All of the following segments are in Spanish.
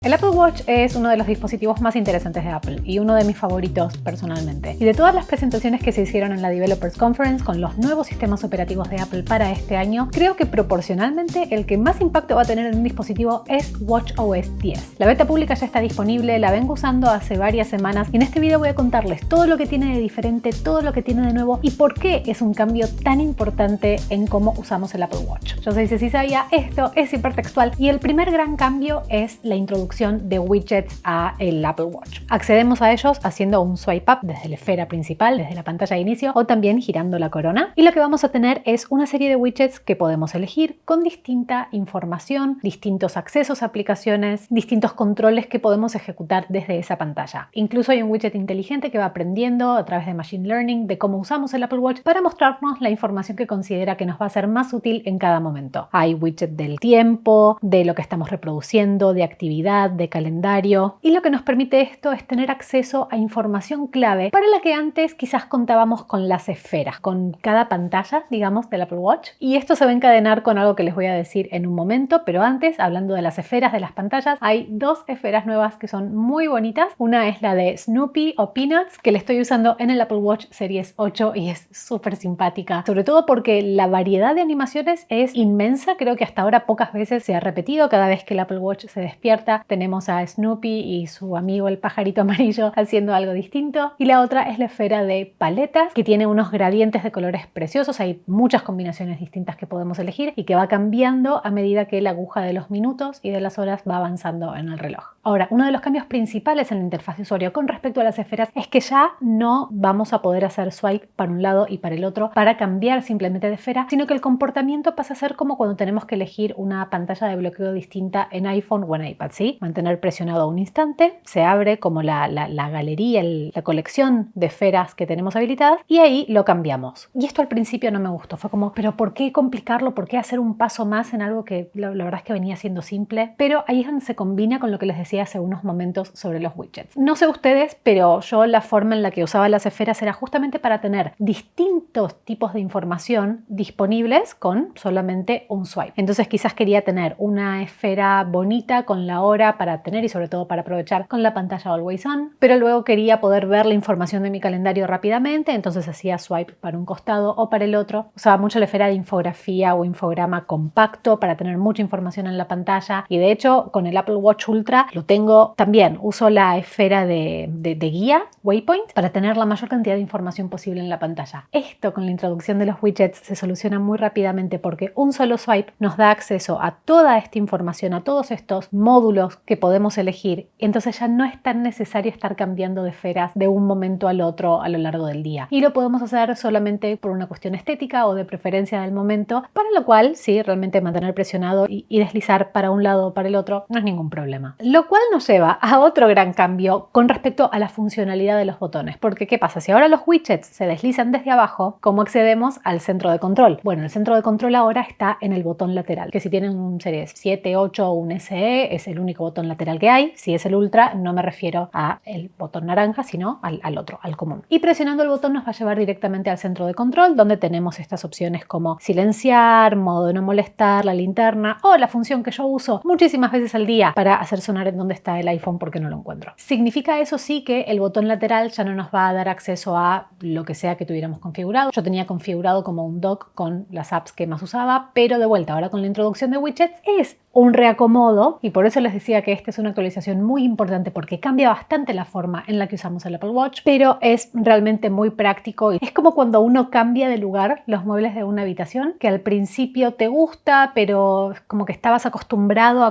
El Apple Watch es uno de los dispositivos más interesantes de Apple y uno de mis favoritos personalmente. Y de todas las presentaciones que se hicieron en la Developers Conference con los nuevos sistemas operativos de Apple para este año, creo que proporcionalmente el que más impacto va a tener en un dispositivo es watchOS 10. La beta pública ya está disponible, la vengo usando hace varias semanas y en este video voy a contarles todo lo que tiene de diferente, todo lo que tiene de nuevo y por qué es un cambio tan importante en cómo usamos el Apple Watch. Yo soy Ceci Sabia, esto es Hipertextual y el primer gran cambio es la introducción de widgets a el Apple Watch. Accedemos a ellos haciendo un swipe up desde la esfera principal, desde la pantalla de inicio o también girando la corona. Y lo que vamos a tener es una serie de widgets que podemos elegir con distinta información, distintos accesos a aplicaciones, distintos controles que podemos ejecutar desde esa pantalla. Incluso hay un widget inteligente que va aprendiendo a través de Machine Learning de cómo usamos el Apple Watch para mostrarnos la información que considera que nos va a ser más útil en cada momento. Hay widget del tiempo, de lo que estamos reproduciendo, de actividad, de calendario, y lo que nos permite esto es tener acceso a información clave para la que antes quizás contábamos con las esferas, con cada pantalla, digamos, del Apple Watch. Y esto se va a encadenar con algo que les voy a decir en un momento, pero antes, hablando de las esferas de las pantallas, hay dos esferas nuevas que son muy bonitas. Una es la de Snoopy o Peanuts, que le estoy usando en el Apple Watch Series 8 y es súper simpática, sobre todo porque la variedad de animaciones es inmensa. Creo que hasta ahora pocas veces se ha repetido. Cada vez que el Apple Watch se despierta tenemos a Snoopy y su amigo el pajarito amarillo haciendo algo distinto. Y la otra es la esfera de paletas, que tiene unos gradientes de colores preciosos. Hay muchas combinaciones distintas que podemos elegir y que va cambiando a medida que la aguja de los minutos y de las horas va avanzando en el reloj. Ahora, uno de los cambios principales en la interfaz de usuario con respecto a las esferas es que ya no vamos a poder hacer swipe para un lado y para el otro para cambiar simplemente de esfera, sino que el comportamiento pasa a ser como cuando tenemos que elegir una pantalla de bloqueo distinta en iPhone o en iPad, ¿sí? Mantener presionado un instante, se abre como la galería, la colección de esferas que tenemos habilitadas y ahí lo cambiamos. Y esto al principio no me gustó, fue como, pero ¿por qué complicarlo? ¿Por qué hacer un paso más en algo que la verdad es que venía siendo simple? Pero ahí es donde se combina con lo que les decía hace unos momentos sobre los widgets. No sé ustedes, pero yo la forma en la que usaba las esferas era justamente para tener distintos tipos de información disponibles con solamente un swipe. Entonces quizás quería tener una esfera bonita con la hora para tener y sobre todo para aprovechar con la pantalla Always On, pero luego quería poder ver la información de mi calendario rápidamente, entonces hacía swipe para un costado o para el otro. Usaba mucho la esfera de infografía o infograma compacto para tener mucha información en la pantalla y de hecho con el Apple Watch Ultra lo tengo también. Uso la esfera de guía, Waypoint, para tener la mayor cantidad de información posible en la pantalla. Esto con la introducción de los widgets se soluciona muy rápidamente porque un solo swipe nos da acceso a toda esta información, a todos estos módulos que podemos elegir. Entonces ya no es tan necesario estar cambiando de esferas de un momento al otro a lo largo del día. Y lo podemos hacer solamente por una cuestión estética o de preferencia del momento, para lo cual sí, realmente mantener presionado y deslizar para un lado o para el otro no es ningún problema. Lo cual nos lleva a otro gran cambio con respecto a la funcionalidad de los botones. Porque ¿qué pasa? Si ahora los widgets se deslizan desde abajo, ¿cómo accedemos al centro de control? Bueno, el centro de control ahora está en el botón lateral, que si tienen un Series 7, 8 o un SE es el único botón lateral que hay. Si es el Ultra, no me refiero a el botón naranja, sino al otro, al común. Y presionando el botón nos va a llevar directamente al centro de control, donde tenemos estas opciones como silenciar, modo de no molestar, la linterna o la función que yo uso muchísimas veces al día para hacer sonar en dónde está el iPhone porque no lo encuentro. Significa eso sí que el botón lateral ya no nos va a dar acceso a lo que sea que tuviéramos configurado. Yo tenía configurado como un dock con las apps que más usaba, pero de vuelta ahora con la introducción de widgets es un reacomodo y por eso les decía que esta es una actualización muy importante porque cambia bastante la forma en la que usamos el Apple Watch, pero es realmente muy práctico. Es como cuando uno cambia de lugar los muebles de una habitación, que al principio te gusta, pero como que estabas acostumbrada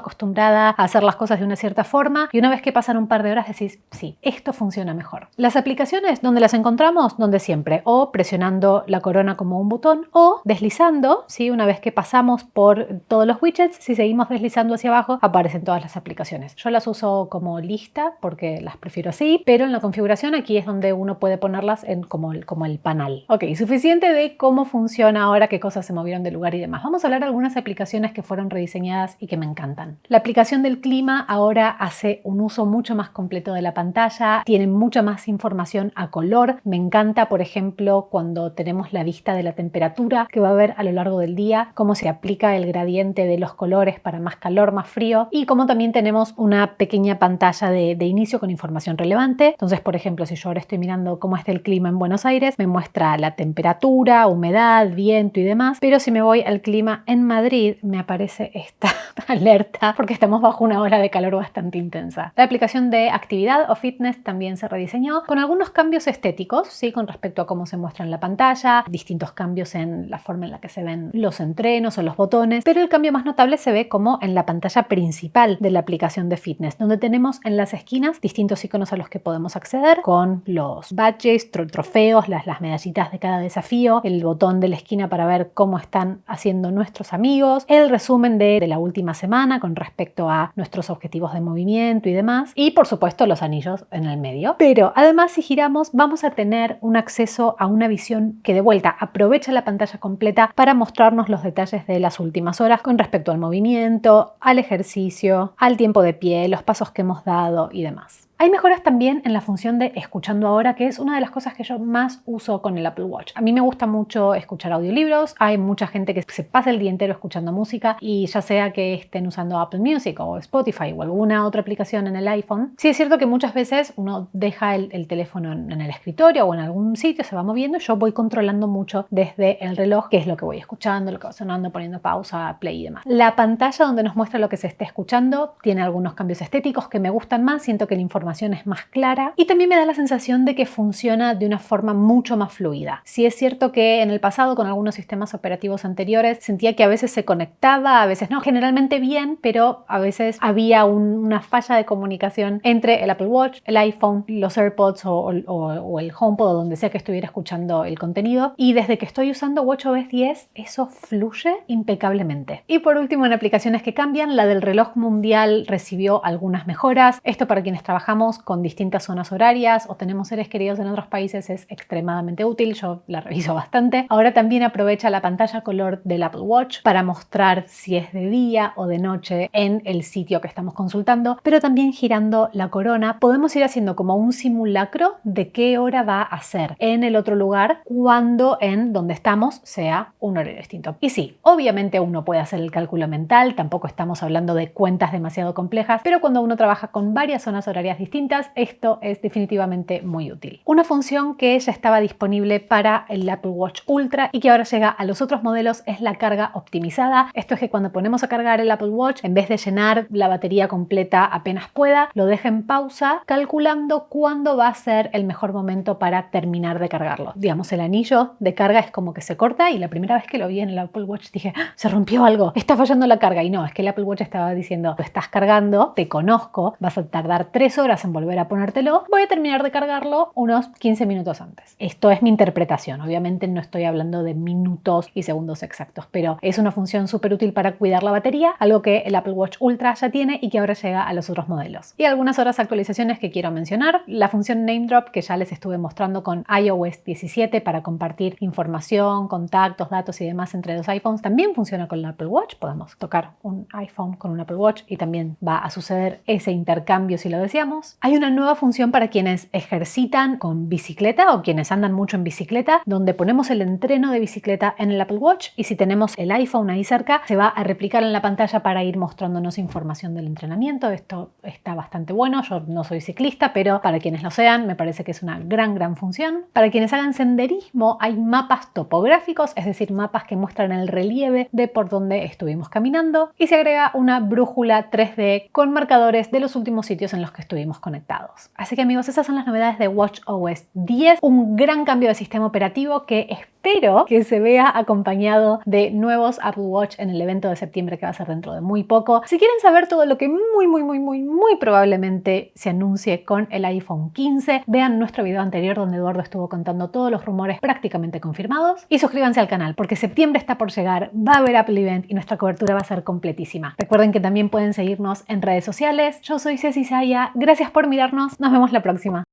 a hacer las cosas de una cierta forma y una vez que pasan un par de horas decís, sí, esto funciona mejor. Las aplicaciones, ¿dónde las encontramos? Donde siempre, o presionando la corona como un botón o deslizando, ¿sí? Una vez que pasamos por todos los widgets, si seguimos deslizando hacia abajo, aparecen todas las aplicaciones. Yo las uso como lista porque las prefiero así, pero en la configuración aquí es donde uno puede ponerlas en como el panel. Ok, suficiente de cómo funciona ahora, qué cosas se movieron de lugar y demás. Vamos a hablar de algunas aplicaciones que fueron rediseñadas y que me encantan. La aplicación del clima ahora hace un uso mucho más completo de la pantalla, tiene mucha más información a color. Me encanta, por ejemplo, cuando tenemos la vista de la temperatura que va a haber a lo largo del día, cómo se aplica el gradiente de los colores para más calor, más frío, y cómo también tenemos una pequeña pantalla de inicio con información relevante. Entonces, por ejemplo, si yo ahora estoy mirando cómo está el clima en Buenos Aires, me muestra la temperatura, humedad, viento y demás. Pero si me voy al clima en Madrid, me aparece esta alerta porque estamos bajo una ola de calor bastante intensa. La aplicación de actividad o fitness también se rediseñó con algunos cambios estéticos, ¿sí? Con respecto a cómo se muestra en la pantalla, distintos cambios en la forma en la que se ven los entrenos o los botones, pero el cambio más notable se ve como en la pantalla principal de la aplicación de fitness, donde tenemos en las esquinas distintos iconos a los que podemos acceder con los badges, trofeos, las medallitas de cada desafío, el botón de la esquina para ver cómo están haciendo nuestros amigos, el resumen de la última semana con respecto a nuestros objetivos de movimiento y demás, y por supuesto los anillos en el medio. Pero además, si giramos, vamos a tener un acceso a una visión que de vuelta aprovecha la pantalla completa para mostrarnos los detalles de las últimas horas con respecto al movimiento, al ejercicio, al tiempo de pie, los pasos que hemos dado y demás. Hay mejoras también en la función de escuchando ahora, que es una de las cosas que yo más uso con el Apple Watch. A mí me gusta mucho escuchar audiolibros. Hay mucha gente que se pasa el día entero escuchando música y ya sea que estén usando Apple Music o Spotify o alguna otra aplicación en el iPhone. Sí es cierto que muchas veces uno deja el teléfono en el escritorio o en algún sitio, se va moviendo y yo voy controlando mucho desde el reloj qué es lo que voy escuchando, lo que va sonando, poniendo pausa, play y demás. La pantalla donde nos muestra lo que se esté escuchando tiene algunos cambios estéticos que me gustan más. Siento que la información es más clara y también me da la sensación de que funciona de una forma mucho más fluida. Sí es cierto que en el pasado con algunos sistemas operativos anteriores sentía que a veces se conectaba, a veces no, generalmente bien, pero a veces había una falla de comunicación entre el Apple Watch, el iPhone, los AirPods o el HomePod o donde sea que estuviera escuchando el contenido, y desde que estoy usando watchOS 10 eso fluye impecablemente. Y por último, en aplicaciones que cambian, la del reloj mundial recibió algunas mejoras. Esto para quienes trabajamos con distintas zonas horarias o tenemos seres queridos en otros países es extremadamente útil. Yo la reviso bastante. Ahora también aprovecha la pantalla color del Apple Watch para mostrar si es de día o de noche en el sitio que estamos consultando, pero también girando la corona podemos ir haciendo como un simulacro de qué hora va a ser en el otro lugar cuando en donde estamos sea un horario distinto. Y sí, obviamente uno puede hacer el cálculo mental, tampoco estamos hablando de cuentas demasiado complejas, pero cuando uno trabaja con varias zonas horarias distintas, esto es definitivamente muy útil. Una función que ya estaba disponible para el Apple Watch Ultra y que ahora llega a los otros modelos es la carga optimizada. Esto es que cuando ponemos a cargar el Apple Watch, en vez de llenar la batería completa apenas pueda, lo deja en pausa calculando cuándo va a ser el mejor momento para terminar de cargarlo. Digamos, el anillo de carga es como que se corta y la primera vez que lo vi en el Apple Watch dije, ¡ah! Se rompió algo, está fallando la carga. Y no, es que el Apple Watch estaba diciendo, lo estás cargando, te conozco, vas a tardar 3 horas en volver a ponértelo, voy a terminar de cargarlo unos 15 minutos antes. Esto es mi interpretación, obviamente no estoy hablando de minutos y segundos exactos, pero es una función súper útil para cuidar la batería, algo que el Apple Watch Ultra ya tiene y que ahora llega a los otros modelos. Y algunas otras actualizaciones que quiero mencionar, la función Name Drop que ya les estuve mostrando con iOS 17 para compartir información, contactos, datos y demás entre los iPhones, también funciona con el Apple Watch. Podemos tocar un iPhone con un Apple Watch y también va a suceder ese intercambio si lo deseamos. Hay una nueva función para quienes ejercitan con bicicleta o quienes andan mucho en bicicleta, donde ponemos el entreno de bicicleta en el Apple Watch y si tenemos el iPhone ahí cerca, se va a replicar en la pantalla para ir mostrándonos información del entrenamiento. Esto está bastante bueno. Yo no soy ciclista, pero para quienes lo sean, me parece que es una gran función. Para quienes hagan senderismo, hay mapas topográficos, es decir, mapas que muestran el relieve de por donde estuvimos caminando, y se agrega una brújula 3D con marcadores de los últimos sitios en los que estuvimos conectados. Así que amigos, esas son las novedades de watchOS 10, un gran cambio de sistema operativo que espero que se vea acompañado de nuevos Apple Watch en el evento de septiembre que va a ser dentro de muy poco. Si quieren saber todo lo que muy probablemente se anuncie con el iPhone 15, vean nuestro video anterior donde Eduardo estuvo contando todos los rumores prácticamente confirmados y suscríbanse al canal porque septiembre está por llegar, va a haber Apple Event y nuestra cobertura va a ser completísima. Recuerden que también pueden seguirnos en redes sociales. Yo soy Ceci Saya, gracias por mirarnos, nos vemos la próxima.